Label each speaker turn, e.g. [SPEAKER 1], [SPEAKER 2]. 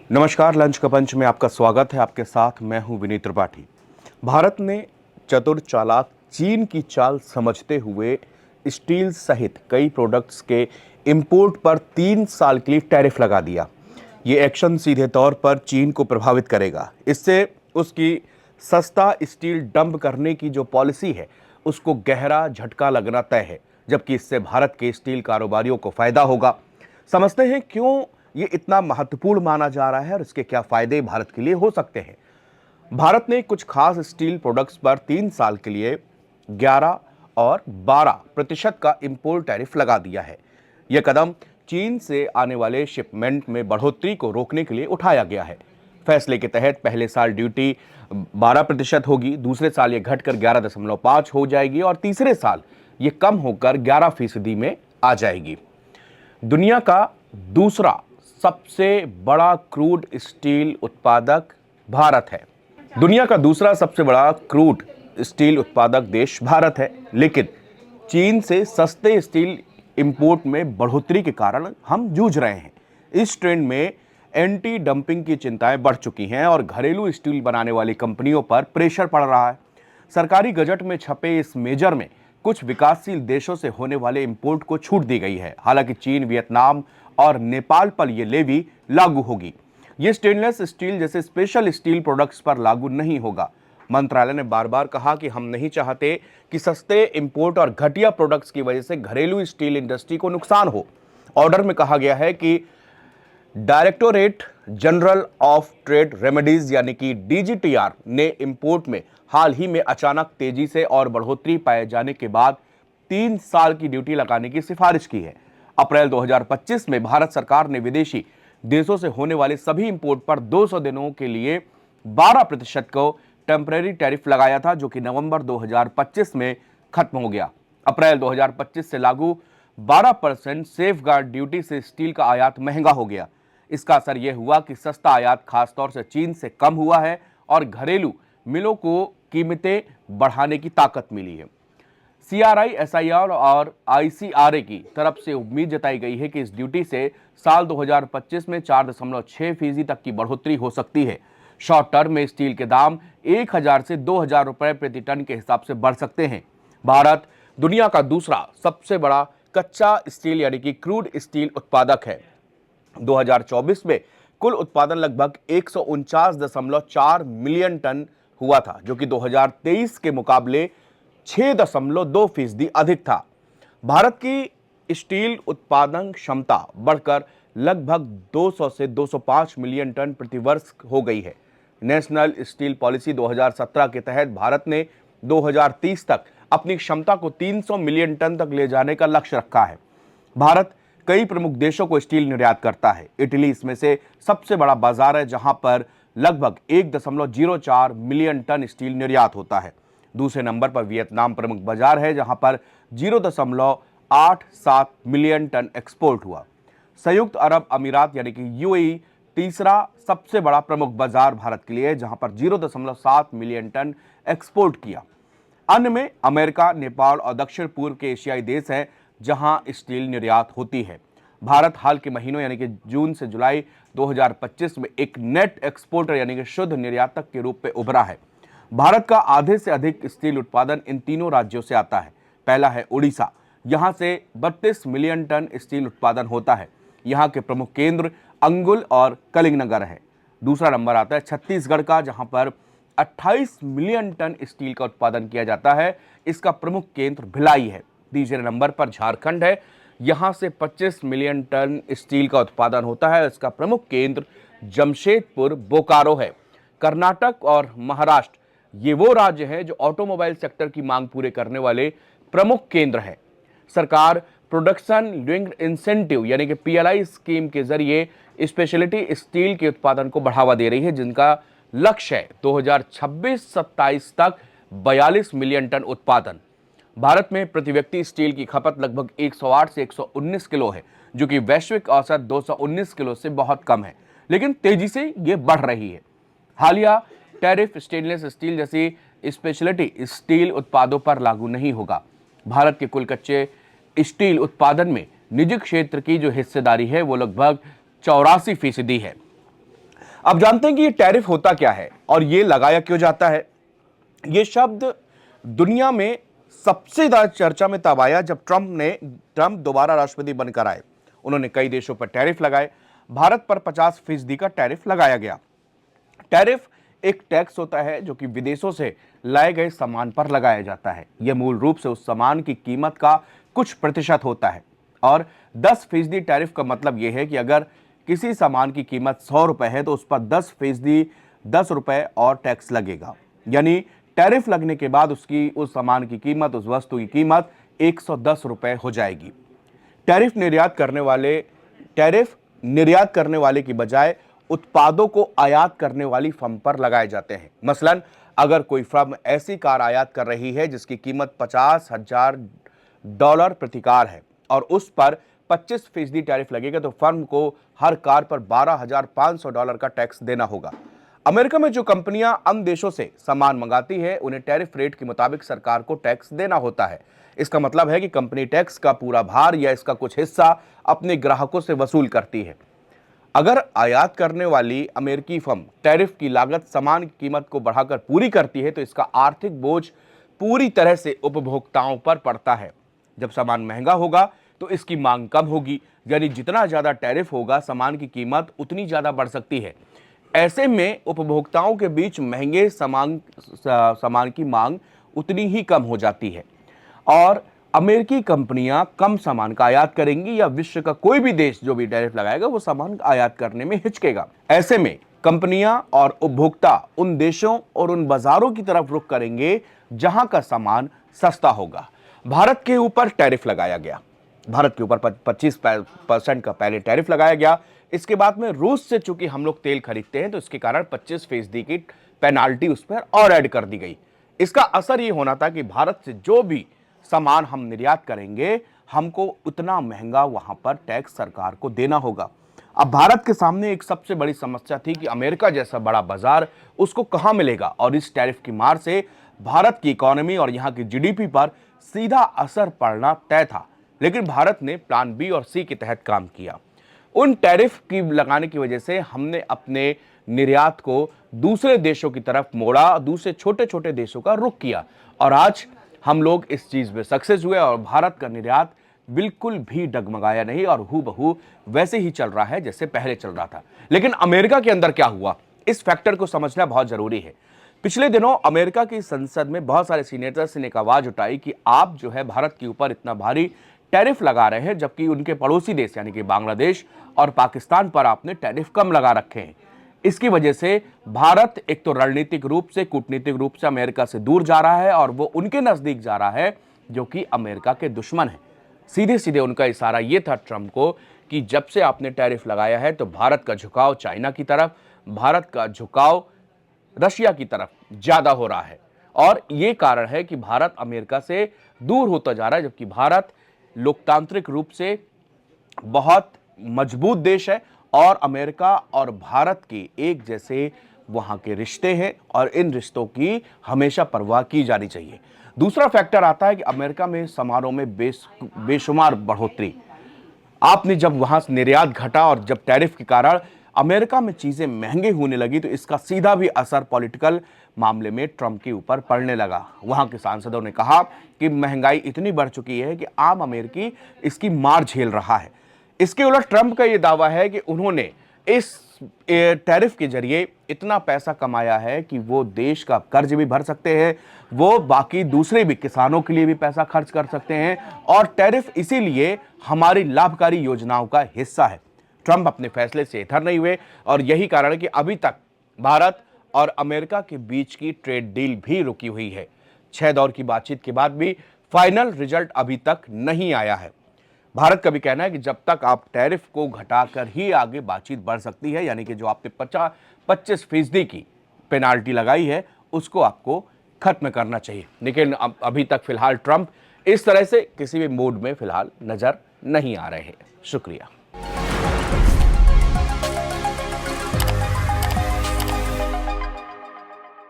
[SPEAKER 1] नमस्कार, लंच का पंच में आपका स्वागत है। आपके साथ मैं हूं विनीत त्रिपाठी। भारत ने चतुर चालाक चीन की चाल समझते हुए स्टील सहित कई प्रोडक्ट्स के इंपोर्ट पर 3 साल के लिए टैरिफ लगा दिया। ये एक्शन सीधे तौर पर चीन को प्रभावित करेगा। इससे उसकी सस्ता स्टील डंप करने की जो पॉलिसी है उसको गहरा झटका लगना तय है, जबकि इससे भारत के स्टील कारोबारियों को फायदा होगा। समझते हैं क्यों ये इतना महत्वपूर्ण माना जा रहा है और इसके क्या फायदे भारत के लिए हो सकते हैं। भारत ने कुछ खास स्टील प्रोडक्ट्स पर 3 साल के लिए 11 और 12% का इंपोर्ट टैरिफ लगा दिया है। यह कदम चीन से आने वाले शिपमेंट में बढ़ोतरी को रोकने के लिए उठाया गया है। फैसले के तहत पहले साल ड्यूटी 12% होगी, दूसरे साल यह घटकर 11.5 हो जाएगी और तीसरे साल यह कम होकर 11% में आ जाएगी। दुनिया का दूसरा सबसे बड़ा क्रूड स्टील उत्पादक भारत है। दुनिया का दूसरा सबसे बड़ा क्रूड स्टील उत्पादक देश भारत है, लेकिन चीन से सस्ते स्टील इंपोर्ट में बढ़ोतरी के कारण हम जूझ रहे हैं। इस ट्रेंड में एंटी डंपिंग की चिंताएं बढ़ चुकी हैं और घरेलू स्टील बनाने वाली कंपनियों पर प्रेशर पड़ रहा है। सरकारी गजट में छपे इस मेजर में कुछ विकासशील देशों से होने वाले इंपोर्ट को छूट दी गई है। हालांकि चीन, वियतनाम और नेपाल पर यह लेवी लागू होगी। यह स्टेनलेस स्टील जैसे स्पेशल स्टील प्रोडक्ट्स पर लागू नहीं होगा। मंत्रालय ने बार बार कहा कि हम नहीं चाहते कि सस्ते इंपोर्ट और घटिया प्रोडक्ट्स की वजह से घरेलू स्टील इंडस्ट्री को नुकसान हो। ऑर्डर में कहा गया है कि directorate general of trade remedies यानी कि डीजीटीआर ने इंपोर्ट में हाल ही में अचानक तेजी से और बढ़ोतरी पाए जाने के बाद 3 साल की ड्यूटी लगाने की सिफारिश की है। अप्रैल 2025 में भारत सरकार ने विदेशी देशों से होने वाले सभी इंपोर्ट पर 200 दिनों के लिए 12% को टेम्परेरी टैरिफ लगाया था, जो कि नवंबर 2025 में खत्म हो गया। अप्रैल 2025 से लागू 12% सेफ गार्ड ड्यूटी से स्टील का आयात महंगा हो गया। इसका असर यह हुआ कि सस्ता आयात खासतौर से चीन से कम हुआ है और घरेलू मिलों को कीमतें बढ़ाने की ताकत मिली है। सीआरआई, एसआईआर और आईसीआरए की तरफ से उम्मीद जताई गई है कि इस ड्यूटी से साल 2025 में 4.6% तक की बढ़ोतरी हो सकती है। शॉर्ट टर्म में स्टील के दाम 1000 से 2000 रुपए प्रति टन के हिसाब से बढ़ सकते हैं। भारत दुनिया का दूसरा सबसे बड़ा कच्चा स्टील यानी कि क्रूड स्टील उत्पादक है। 2024 में कुल उत्पादन लगभग 149.4 मिलियन टन हुआ था, जो कि 2023 के मुकाबले 6.2% अधिक था। भारत की स्टील उत्पादन क्षमता बढ़कर लगभग 200 से 205 मिलियन टन प्रति वर्ष हो गई है। नेशनल स्टील पॉलिसी 2017 के तहत भारत ने 2030 तक अपनी क्षमता को 300 मिलियन टन तक ले जाने का लक्ष्य रखा है। भारत कई प्रमुख देशों को स्टील निर्यात करता है। इटली इसमें से सबसे बड़ा बाजार है, जहां पर लगभग 1.04 मिलियन टन स्टील निर्यात होता है। दूसरे नंबर पर वियतनाम प्रमुख बाजार है, जहां पर 0.87 मिलियन टन एक्सपोर्ट हुआ। संयुक्त अरब अमीरात यानी कि यूएई तीसरा सबसे बड़ा प्रमुख बाजार भारत के लिए है, जहां पर 0.7 मिलियन टन एक्सपोर्ट किया। अन्य में अमेरिका, नेपाल और दक्षिण पूर्व के एशियाई देश हैं, जहां स्टील निर्यात होती है। भारत हाल के महीनों यानी कि जून से जुलाई 2025 में एक नेट एक्सपोर्टर यानी कि शुद्ध निर्यातक के रूप में उभरा है। भारत का आधे से अधिक स्टील उत्पादन इन तीनों राज्यों से आता है। पहला है उड़ीसा, यहां से 32 मिलियन टन स्टील उत्पादन होता है। यहां के प्रमुख केंद्र अंगुल और कलिंगनगर है। दूसरा नंबर आता है छत्तीसगढ़ का, जहां पर 28 मिलियन टन स्टील का उत्पादन किया जाता है। इसका प्रमुख केंद्र भिलाई है। तीसरे नंबर पर झारखंड है, यहां से 25 मिलियन टन स्टील का उत्पादन होता है। इसका प्रमुख केंद्र जमशेदपुर, बोकारो है। कर्नाटक और महाराष्ट्र ये वो राज्य हैं जो ऑटोमोबाइल सेक्टर की मांग पूरे करने वाले प्रमुख केंद्र हैं। सरकार प्रोडक्शन लिंक्ड इंसेंटिव यानी कि पीएलआई स्कीम के जरिए स्पेशलिटी स्टील के उत्पादन को बढ़ावा दे रही है, जिनका लक्ष्य है 2026-27 तक 42 मिलियन टन उत्पादन। भारत में प्रति व्यक्ति स्टील की खपत लगभग 108 से 119 किलो है, जो कि वैश्विक औसत 219 किलो से बहुत कम है, लेकिन तेजी से यह बढ़ रही है। हालिया टैरिफ स्टेनलेस स्टील जैसी स्पेशलिटी स्टील उत्पादों पर लागू नहीं होगा। भारत के कुल कच्चे स्टील उत्पादन में निजी क्षेत्र की जो हिस्सेदारी है वो लगभग 84% है। अब जानते हैं कि ये टैरिफ होता क्या है और ये लगाया क्यों जाता है। ये शब्द दुनिया में सबसे ज्यादा चर्चा में तब आया जब ट्रंप दोबारा राष्ट्रपति बनकर आए। उन्होंने कई देशों पर टैरिफ लगाए। भारत पर 50% का टैरिफ लगाया गया। टैरिफ एक टैक्स होता है जो कि विदेशों से लाए गए सामान पर लगाया जाता है। यह मूल रूप से उस सामान की कीमत का कुछ प्रतिशत होता है और 10% टैरिफ का मतलब यह है कि अगर किसी सामान की कीमत 100 रुपए है तो उस पर 10% 10 रुपए और टैक्स लगेगा। यानी टैरिफ लगने के बाद उस सामान की कीमत, उस वस्तु की कीमत 110 रुपए हो जाएगी। टैरिफ निर्यात करने वाले की बजाय उत्पादों को आयात करने वाली फर्म पर लगाए जाते हैं। मसलन अगर कोई फर्म ऐसी कार आयात कर रही है जिसकी कीमत $50,000 प्रति कार है और उस पर 25% टैरिफ लगेगा तो फर्म को हर कार पर $12,500 का टैक्स देना होगा। अमेरिका में जो कंपनियां अन्य देशों से सामान मंगाती है उन्हें टैरिफ रेट के मुताबिक सरकार को टैक्स देना होता है। इसका मतलब है कि कंपनी टैक्स का पूरा भार या इसका कुछ हिस्सा अपने ग्राहकों से वसूल करती है। अगर आयात करने वाली अमेरिकी फर्म टैरिफ की लागत सामान की कीमत को बढ़ाकर पूरी करती है तो इसका आर्थिक बोझ पूरी तरह से उपभोक्ताओं पर पड़ता है। जब सामान महंगा होगा तो इसकी मांग कम होगी, यानी जितना ज्यादा टैरिफ होगा सामान की कीमत उतनी ज्यादा बढ़ सकती है। ऐसे में उपभोक्ताओं के बीच महंगे सामान की मांग उतनी ही कम हो जाती है और अमेरिकी कंपनियां कम सामान का आयात करेंगी या विश्व का कोई भी देश जो भी टैरिफ लगाएगा वो सामान आयात करने में हिचकेगा। ऐसे में कंपनियां और उपभोक्ता उन देशों और उन बाजारों की तरफ रुख करेंगे जहां का सामान सस्ता होगा। भारत के ऊपर टैरिफ लगाया गया। भारत के ऊपर 25% का पहले टैरिफ लगाया गया। इसके बाद में रूस से चूंकि हम लोग तेल खरीदते हैं तो इसके कारण 25% की पेनाल्टी उस पर और ऐड कर दी गई। इसका असर ये होना था कि भारत से जो भी सामान हम निर्यात करेंगे हमको उतना महंगा वहां पर टैक्स सरकार को देना होगा। अब भारत के सामने एक सबसे बड़ी समस्या थी कि अमेरिका जैसा बड़ा बाजार उसको कहां मिलेगा और इस टैरिफ की मार से भारत की इकोनॉमी और यहां की जीडीपी पर सीधा असर पड़ना तय था। लेकिन भारत ने प्लान बी और सी के तहत काम किया। उन टैरिफ की लगाने की वजह से हमने अपने निर्यात को दूसरे देशों की तरफ मोड़ा, दूसरे छोटे छोटे देशों का रुख किया और आज हम लोग इस चीज में सक्सेस हुए और भारत का निर्यात बिल्कुल भी डगमगाया नहीं और हूबहू वैसे ही चल रहा है जैसे पहले चल रहा था। लेकिन अमेरिका के अंदर क्या हुआ, इस फैक्टर को समझना बहुत जरूरी है। पिछले दिनों अमेरिका की संसद में बहुत सारे सीनेटर्स ने एक आवाज उठाई कि आप जो है भारत के ऊपर इतना भारी टैरिफ लगा रहे हैं जबकि उनके पड़ोसी देश यानी कि बांग्लादेश और पाकिस्तान पर आपने टैरिफ कम लगा रखे हैं। इसकी वजह से भारत एक तो रणनीतिक रूप से, कूटनीतिक रूप से अमेरिका से दूर जा रहा है और वो उनके नजदीक जा रहा है जो कि अमेरिका के दुश्मन है। सीधे सीधे उनका इशारा ये था ट्रंप को कि जब से आपने टैरिफ लगाया है तो भारत का झुकाव चाइना की तरफ, भारत का झुकाव रशिया की तरफ ज्यादा हो रहा है और ये कारण है कि भारत अमेरिका से दूर होता जा रहा है। जबकि भारत लोकतांत्रिक रूप से बहुत मजबूत देश है और अमेरिका और भारत के एक जैसे वहां के रिश्ते हैं और इन रिश्तों की हमेशा परवाह की जानी चाहिए। दूसरा फैक्टर आता है कि अमेरिका में समारोह में बेशुमार बढ़ोतरी। आपने जब वहां से निर्यात घटा और जब टैरिफ के कारण अमेरिका में चीजें महंगे होने लगी तो इसका सीधा भी असर पॉलिटिकल मामले में ट्रंप के ऊपर पड़ने लगा। वहां के सांसदों ने कहा कि महंगाई इतनी बढ़ चुकी है कि आम अमेरिकी इसकी मार झेल रहा है। इसके उलट ट्रंप का यह दावा है कि उन्होंने इस टैरिफ के जरिए इतना पैसा कमाया है कि वो देश का कर्ज भी भर सकते हैं, वो बाकी दूसरे भी किसानों के लिए भी पैसा खर्च कर सकते हैं और टैरिफ इसीलिए हमारी लाभकारी योजनाओं का हिस्सा है। ट्रंप अपने फैसले से इतर नहीं हुए और यही कारण है कि अभी तक भारत और अमेरिका के बीच की ट्रेड डील भी रुकी हुई है। 6 दौर की बातचीत के बाद भी फाइनल रिजल्ट अभी तक नहीं आया है। भारत का भी कहना है कि जब तक आप टैरिफ को घटाकर ही आगे बातचीत बढ़ सकती है, यानी कि जो आपने 25% की पेनाल्टी लगाई है उसको आपको खत्म करना चाहिए। लेकिन अभी तक फिलहाल ट्रंप इस तरह से किसी भी मूड में फिलहाल नजर नहीं आ रहे हैं। शुक्रिया।